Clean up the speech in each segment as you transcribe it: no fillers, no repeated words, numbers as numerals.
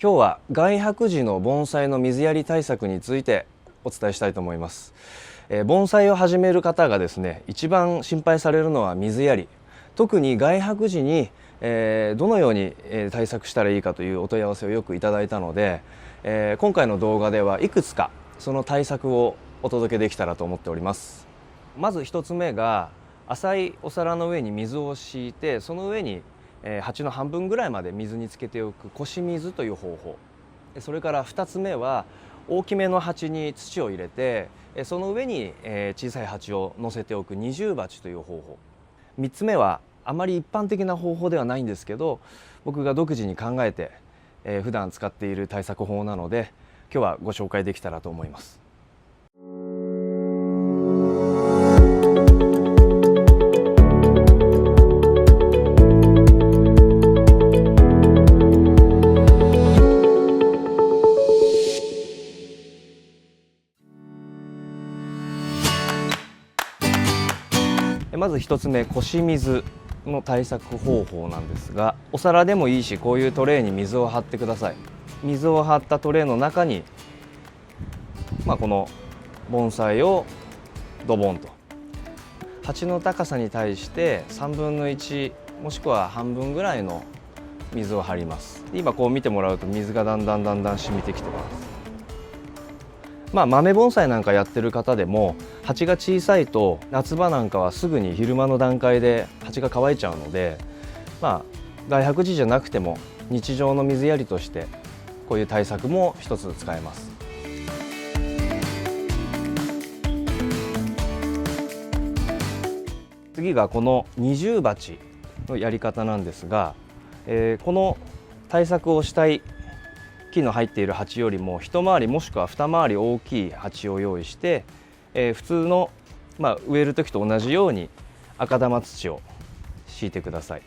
今日は外泊時の盆栽の水やり対策についてお伝えしたいと思います。盆栽を始める方がですね、一番心配されるのは水やり。特に外泊時に、どのように対策したらいいかというお問い合わせをよくいただいたので、今回の動画ではいくつかその対策をお届けできたらと思っております。まず1つ目が、浅いお皿の上に水を敷いて、その上に鉢の半分ぐらいまで水につけておく腰水という方法。それから2つ目は、大きめの鉢に土を入れてその上に小さい鉢を乗せておく二重鉢という方法。3つ目はあまり一般的な方法ではないんですけど、僕が独自に考えて普段使っている対策法なので、今日はご紹介できたらと思います。まず1つ目、腰水の対策方法なんですが、お皿でもいいし、こういうトレーに水を張ってください。水を張ったトレーの中に、この盆栽をドボンと、鉢の高さに対して3分の1もしくは半分ぐらいの水を張ります。今こう見てもらうと水がだんだん染みてきてます。豆盆栽なんかやってる方でも、鉢が小さいと夏場なんかはすぐに昼間の段階で鉢が乾いちゃうので、外泊時じゃなくても日常の水やりとしてこういう対策も一つ使えます。次がこの二重鉢のやり方なんですが、この対策をしたい木の入っている鉢よりも一回りもしくは二回り大きい鉢を用意して、普通の、植える時と同じように赤玉土を敷いてください。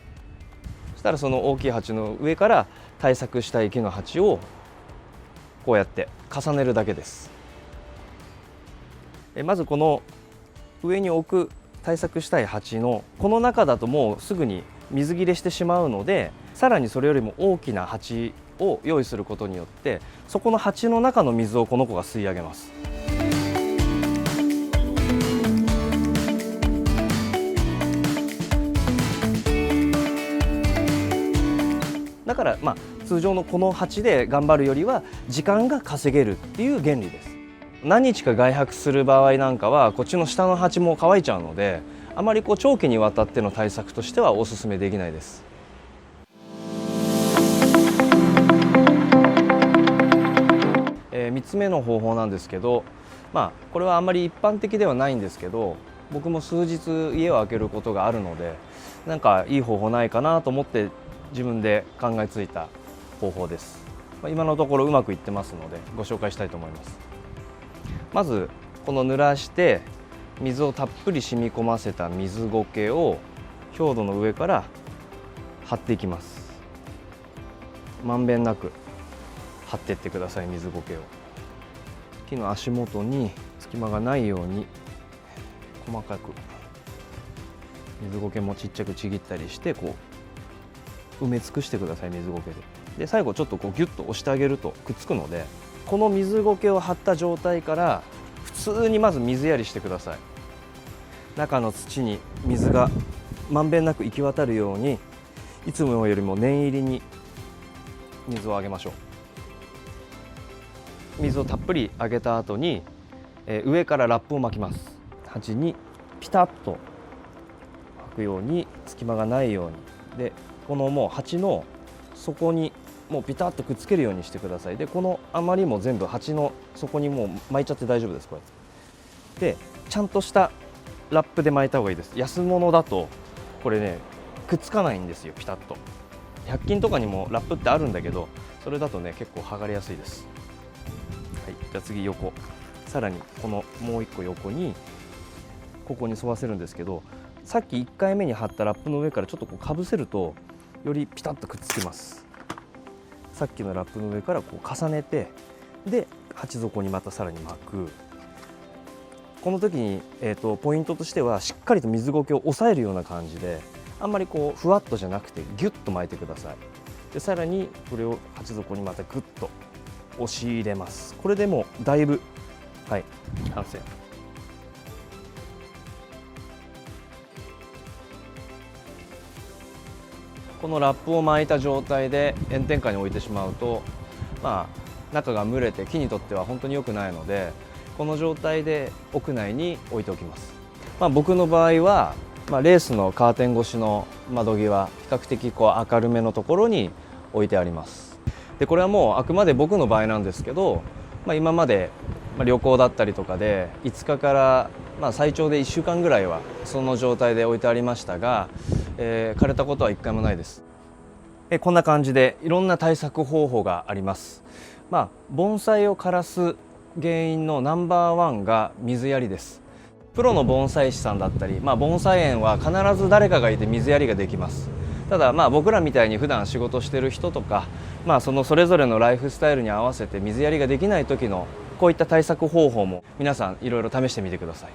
そしたらその大きい鉢の上から対策したい木の鉢をこうやって重ねるだけです。まずこの上に置く対策したい鉢のこの中だともうすぐに水切れしてしまうので、さらにそれよりも大きな鉢を用意することによって、そこの鉢の中の水をこの子が吸い上げます。だから通常のこの鉢で頑張るよりは時間が稼げるっていう原理です。何日か外泊する場合なんかはこっちの下の鉢も乾いちゃうので、あまり長期にわたっての対策としてはお勧めできないです。3つ目の方法なんですけど、これはあんまり一般的ではないんですけど、僕も数日家を空けることがあるので、なんかいい方法ないかなと思って自分で考えついた方法です。今のところうまくいってますのでご紹介したいと思います。まずこの濡らして水をたっぷり染み込ませた水苔を表土の上から張っていきます。まんべんなく張っていってください。水苔を木の足元に隙間がないように細かく、水苔もちっちゃくちぎったりしてこう埋め尽くしてください。水苔で最後ちょっとこうギュッと押してあげるとくっつくので、この水苔を張った状態から普通にまず水やりしてください。中の土に水がまんべんなく行き渡るように、いつもよりも念入りに水をあげましょう。水をたっぷりあげた後に、上からラップを巻きます。鉢にピタッと巻くように、隙間がないように。でこのもう鉢の底にもうピタッとくっつけるようにしてください。でこの余りも全部鉢の底にもう巻いちゃって大丈夫です。こうやってでちゃんとしたラップで巻いた方がいいです。安物だとこれねくっつかないんですよ、ピタッと。100均とかにもラップってあるんだけど、それだとね結構剥がれやすいです。はい、じゃあ次横、さらにこのもう一個横にここに沿わせるんですけど、さっき1回目に貼ったラップの上からちょっとこうかぶせるとよりピタッとくっつきます。さっきのラップの上からこう重ねて、で鉢底にまたさらに巻く。この時に、ポイントとしてはしっかりと水苔を押さえるような感じで、あんまりこうふわっとじゃなくてギュッと巻いてください。でさらにこれを鉢底にまたグッと押し入れます。これでもうだいぶ、はい、完成。このラップを巻いた状態で炎天下に置いてしまうと、中が蒸れて木にとっては本当に良くないので、この状態で屋内に置いておきます。僕の場合は、レースのカーテン越しの窓際、比較的明るめのところに置いてあります。でこれはもうあくまで僕の場合なんですけど、今まで旅行だったりとかで5日から最長で1週間ぐらいはその状態で置いてありましたが、枯れたことは1回もないです。こんな感じでいろんな対策方法があります。盆栽を枯らす原因のナンバーワンが水やりです。プロの盆栽師さんだったり、盆栽園は必ず誰かがいて水やりができます。ただ僕らみたいに普段仕事してる人とか、それぞれのライフスタイルに合わせて水やりができない時のこういった対策方法も皆さんいろいろ試してみてください。